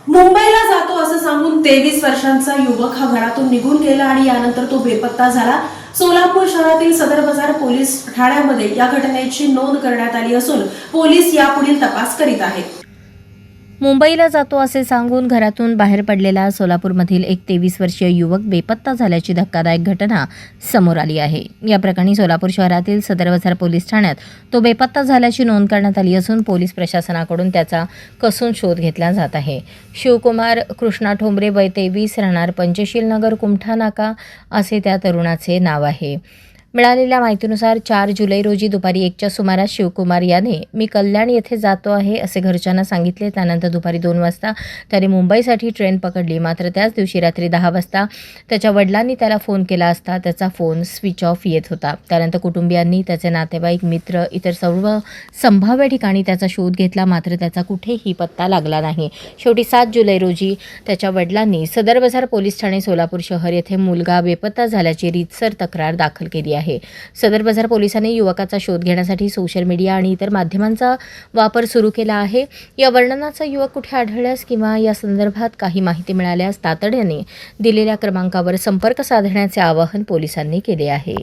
मुंबईला जातो असं सांगून 23 वर्षांचा युवक हा घरातून निघून गेला आणि यानंतर तो बेपत्ता झाला। सोलापूर शहरातील सदर बाजार पोलीस ठाण्यामध्ये या घटनेची नोंद करण्यात आली असून पोलीस यापुढील तपास करीत आहेत। मुंबईला जातो असे सांगून घरातून बाहेर पडलेला सोलापूरमधील एक 23 वर्षीय युवक बेपत्ता झाल्याची धक्कादायक घटना समोर आली आहे। या प्रकरणी सोलापूर शहरातील सदर बाजार पोलीस ठाण्यात तो बेपत्ता झाल्याची नोंद करण्यात आली असून पोलीस प्रशासनाकडून त्याचा कसून शोध घेतला जात आहे। शिवकुमार कृष्णा ठोंबरे वय 23 राहणार पंचशील नगर कुमठा नाका असे त्या तरुणाचे नाव आहे। मिळालेल्या माहितीनुसार 4 जुलै रोजी दुपारी 1च्या सुमारास शिवकुमार याने मी कल्याण येथे जातो आहे असे घरच्यांना सांगितले। त्यानंतर दुपारी 2 वाजता त्याने मुंबईसाठी ट्रेन पकडली। मात्र त्याच दिवशी रात्री 10 वाजता त्याच्या वडिलांनी त्याला फोन केला असता त्याचा फोन स्विच ऑफ येत होता। त्यानंतर कुटुंबियांनी, त्याचे नातेवाईक, मित्र, इतर सर्व संभाव्य ठिकाणी त्याचा शोध घेतला, मात्र त्याचा कुठेही पत्ता लागला नाही। शेवटी 7 जुलै रोजी त्याच्या वडिलांनी सदर बाजार पोलीस ठाणे सोलापूर शहर येथे मुलगा बेपत्ता झाल्याची रीतसर तक्रार दाखल केली आहे। सदर बाजार पोलिसांनी युवकाचा शोध घेण्यासाठी सोशल मीडिया आणि इतर माध्यमांचा वापर सुरू केला आहे। या वर्णनाचा युवक कुठे आढळल्यास किंवा या संदर्भात काही माहिती मिळाल्यास तातडीने दिलेल्या क्रमांकावर संपर्क साधण्याचे आवाहन पोलिसांनी केले आहे।